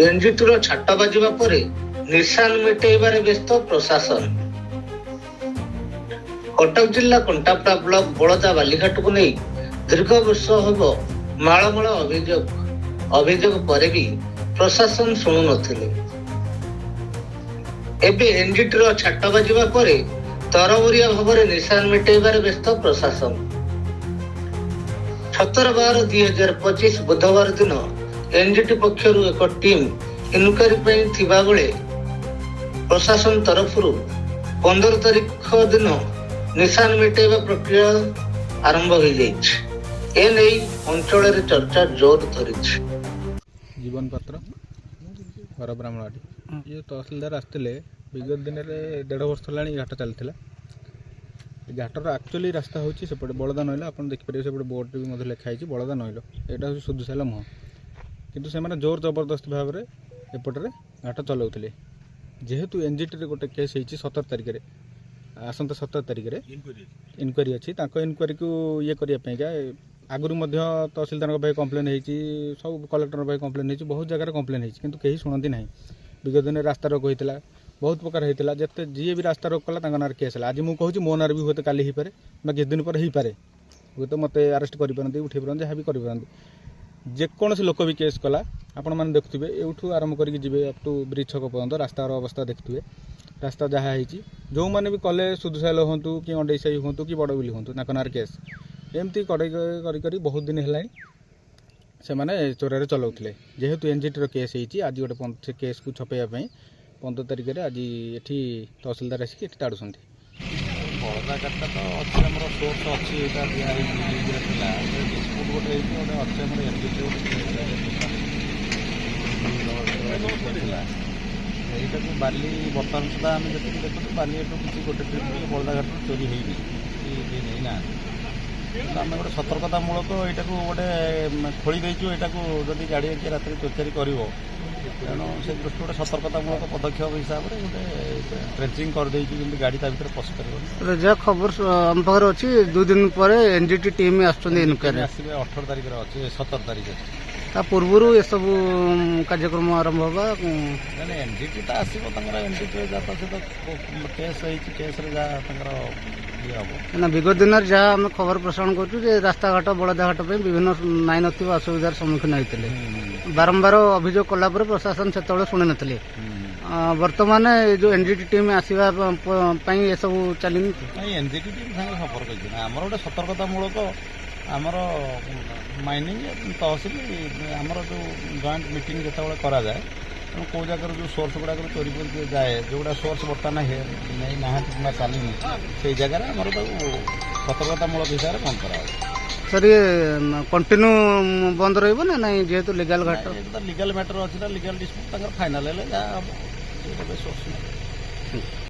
ଏନ୍ଜିଟିର ଛାଟ ବାଜିବା ପରେ ନିଶାନ ମିଟେଇବାରେ ବ୍ୟସ୍ତ ପ୍ରଶାସନ। କଟକ ଜିଲ୍ଲା କଣ୍ଟାପଡ଼ା ବ୍ଲକ ବଳଦା ବାଲିଘାଟକୁ ନେଇ ଦୀର୍ଘ ବର୍ଷ ହେବ ମାଳମାଳ ଅଭିଯୋଗ ପରେ ବି ପ୍ରଶାସନ ଶୁଣୁନଥିଲେ। ଏବେ ଏନ୍ଜିଟିର ଛାଟ ବାଜିବା ପରେ ତରବରିଆ ଭାବରେ ନିଶାନ ମିଟେଇବାରେ ବ୍ୟସ୍ତ ପ୍ରଶାସନ। 17/12/2025 ବୁଧବାର ଦିନ ଏନ୍ଜିଟି ପକ୍ଷରୁ ଏକ ଟିମ୍ ଇନକ୍ୱାରି ପାଇଁ ଥିବା ବେଳେ ପ୍ରଶାସନ ତରଫରୁ 15 ତାରିଖ ଦିନ ନିଶାନ ମିଟେଇବା ପ୍ରକ୍ରିୟା ଆରମ୍ଭ ହୋଇଯାଇଛି। ଏନେଇ ଅଞ୍ଚଳରେ ଚର୍ଚ୍ଚା ଜୋର ଧରିଛି। ଜୀବନ ପାତ୍ର ଘର ବ୍ରାହ୍ମଣବାଡ଼ି ଇଏ ତହସିଲଦାର ଆସିଥିଲେ ବିଗତ ଦିନରେ 1.5 ବର୍ଷ ହେଲାଣି ଘାଟ ଚାଲିଥିଲା। ଘାଟର ଆକ୍ଚୁଆଲି ରାସ୍ତା ହେଉଛି ସେପଟେ ବଳଦା ନଇଲ, ଆପଣ ଦେଖିପାରିବେ ସେପଟେ ବୋର୍ଡ଼ରେ ବି ମଧ୍ୟ ଲେଖା ହେଇଛି ବଳଦା ନଇଲ, ଏଇଟା ହେଉଛି ସୁଦୁସାଇଲ ମୁହଁ। କିନ୍ତୁ ସେମାନେ ଜୋର ଜବରଦସ୍ତ ଭାବରେ ଏପଟରେ ଘାଟ ଚଲାଉଥିଲେ। ଯେହେତୁ ଏନ୍ଜିଟିରେ ଗୋଟେ କେସ୍ ହେଇଛି 17 ତାରିଖରେ, ଆସନ୍ତା 17 ତାରିଖରେ ଇନକ୍ୱାରି ଅଛି। ତାଙ୍କ ଇନକ୍ୱାରିକୁ ଇଏ କରିବା ପାଇଁକା ଆଗରୁ ମଧ୍ୟ ତହସିଲଦାରଙ୍କ ପାଖରେ କମ୍ପ୍ଲେନ୍ ହେଇଛି, ସବୁ କଲେକ୍ଟରଙ୍କ ପାଖରେ କମ୍ପ୍ଲେନ୍ ହେଇଛି, ବହୁତ ଜାଗାରେ କମ୍ପ୍ଲେନ୍ ହେଇଛି, କିନ୍ତୁ କେହି ଶୁଣନ୍ତି ନାହିଁ। ବିଗତ ଦିନରେ ରାସ୍ତା ରୋକ ହେଇଥିଲା, ବହୁତ ପ୍ରକାର ହେଇଥିଲା। ଯେତେ ଯିଏ ବି ରାସ୍ତା ରୋକ କଲା ତାଙ୍କ ନାଁରେ କେସ୍ ହେଲା। ଆଜି ମୁଁ କହୁଛି ମୋ ନାଁରେ ବି ହୁଏତ କାଲି ହେଇପାରେ ବା କିଛି ଦିନ ପରେ ହେଇପାରେ, ହୁଏତ ମୋତେ ଆରେଷ୍ଟ କରିପାରନ୍ତି, ଉଠାଇ ପାରନ୍ତି, ଯାହା ବି କରିପାରନ୍ତି। ଯେକୌଣସି ଲୋକ ବି କେସ୍ କଲା ଆପଣମାନେ ଦେଖୁଥିବେ, ଏଇଠୁ ଆରମ୍ଭ କରିକି ଯିବେ ଅପ୍ ଟୁ ବ୍ରିଜ୍ ଛକ ପର୍ଯ୍ୟନ୍ତ ରାସ୍ତାର ଅବସ୍ଥା ଦେଖୁଥିବେ। ରାସ୍ତା ଯାହା ହେଇଛି, ଯେଉଁମାନେ ବି କଲେ ସୁଦୁସାଇଲ ହୁଅନ୍ତୁ କି ଅଣ୍ଡେଇ ସାହି ହୁଅନ୍ତୁ କି ବଡ଼ବିଲି ହୁଅନ୍ତୁ, ତାଙ୍କ ନାଁରେ କେସ୍। ଏମିତି କରି ବହୁତ ଦିନ ହେଲାଣି ସେମାନେ ଚୋରାରେ ଚଲାଉଥିଲେ। ଯେହେତୁ ଏନ୍ଜିଟିର କେସ୍ ହେଇଛି, ଆଜି ଗୋଟେ ସେ କେସ୍କୁ ଛପେଇବା ପାଇଁ 15 ତାରିଖରେ ଆଜି ଏଠି ତହସିଲଦାର ଆସିକି ଏଠି ତାଡ଼ୁଛନ୍ତି। ବଳଦା ଘାଟଟା ତ ଅଛି, ଆମର ସୋର୍ସ ଅଛି, ଏଇଟା ଦିଆହେଇଛି ଥିଲା ଡିସ୍ପ୍ୟୁଟ୍ ଗୋଟେ ହେଇଛି, ଗୋଟେ ଅଛି ଆମର ଏନ୍ଜିଟି ଥିଲା। ଏଇଟାକୁ ବାଲି ବର୍ତ୍ତମାନ ସୁଦ୍ଧା ଆମେ ଯେତିକି ଦେଖୁଛୁ ବାଲି ଏଠୁ କିଛି ଗୋଟେ ଟ୍ରିପ୍ ବଳଦା ଘାଟରୁ ଚୋରି ହେଇନି କି ନେଇନାହାନ୍ତି। କିନ୍ତୁ ଆମେ ଗୋଟେ ସତର୍କତାମୂଳକ ଏଇଟାକୁ ଗୋଟେ ଖୋଳି ଦେଇଛୁ। ଏଇଟାକୁ ଯଦି ଗାଡ଼ି କିଏ ରାତିରେ ଚୋରି କରିବ, ତେଣୁ ସେ ଦୃଷ୍ଟି ଗୋଟେ ସତର୍କତାମୂଳକ ପଦକ୍ଷେପ ହିସାବରେ ଗୋଟେ ଟ୍ରେଞ୍ଚିଂ କରିଦେଇଛୁ, ଯେମିତି ଗାଡ଼ି ତା ଭିତରେ ପଶିପାରିବନି। ଯାହା ଖବର ଆମ ପାଖରେ ଅଛି, 2 ଦିନ ପରେ ଏନ୍ଜିଟି ଟିମ୍ ଆସୁଛନ୍ତି ଇନକ୍ୱାରି। ଆସିବେ 18 ତାରିଖରେ ଅଛି, 17 ତାରିଖରେ। ତା ପୂର୍ବରୁ ଏସବୁ କାର୍ଯ୍ୟକ୍ରମ ଆରମ୍ଭ ହେବା। ଏନ୍ଜିଟି ତ ଆସିବ, ତାଙ୍କର ଏନ୍ଜିଟିରେ ଯାହା ତା ସହିତ କେସ୍ ହେଇଛି, କେସ୍ରେ ଯାହା ତାଙ୍କର ଇଏ ହେବ। କାହିଁକିନା ବିଗତ ଦିନରେ ଯାହା ଆମେ ଖବର ପ୍ରସାରଣ କରୁଛୁ ଯେ ରାସ୍ତାଘାଟ ବଳଦା ଘାଟ ପାଇଁ ବିଭିନ୍ନ ନାଇଁ ନଥିବା ଅସୁବିଧାର ସମ୍ମୁଖୀନ ହୋଇଥିଲେ। ବାରମ୍ବାର ଅଭିଯୋଗ କଲା ପରେ ପ୍ରଶାସନ ସେତେବେଳେ ଶୁଣିନଥିଲେ। ବର୍ତ୍ତମାନ ଏ ଯେଉଁ ଏନ୍ଜିଟି ଟିମ୍ ଆସିବା ପାଇଁ ଏସବୁ ଚାଲିନି। ନାଇଁ, ଏନ୍ଜିଟି ଟିମ୍ ସାଙ୍ଗେ ସମ୍ପର୍କ ହେଇଛି ନା, ଆମର ଗୋଟେ ସତର୍କତାମୂଳକ ଆମର ମାଇନିଂ ତହସିଲ ଆମର ଯେଉଁ ଜଏଣ୍ଟ ମିଟିଂ ଯେତେବେଳେ କରାଯାଏ, ତେଣୁ କେଉଁ ଜାଗାରୁ ଯେଉଁ ସୋର୍ସ ଗୁଡ଼ାକରୁ ଚୋରି କରି ଯାଏ, ଯେଉଁଗୁଡ଼ା ସୋର୍ସ ବର୍ତ୍ତମାନ ନେଇ ନାହାନ୍ତି କିମ୍ବା ଚାଲିନି, ସେଇ ଜାଗାରେ ଆମର ତାକୁ ସତର୍କତାମୂଳକ ହିସାବରେ ବନ୍ଦ କରାହେବ। ସାର୍, ଇଏ କଣ୍ଟିନ୍ୟୁ ବନ୍ଦ ରହିବ ନା ନାଇଁ? ଯେହେତୁ ଲିଗାଲ ଘାଟ, ଲିଗାଲ ମ୍ୟାଟର ଅଛି ନା, ଲିଗାଲ ଡିସ୍ପ୍ୟୁଟ୍ ତାଙ୍କର ଫାଇନାଲ୍ ହେଲେ ଯାହା ହେବ, ସେଇଟା ବେଶୀ ଅସୁବିଧା।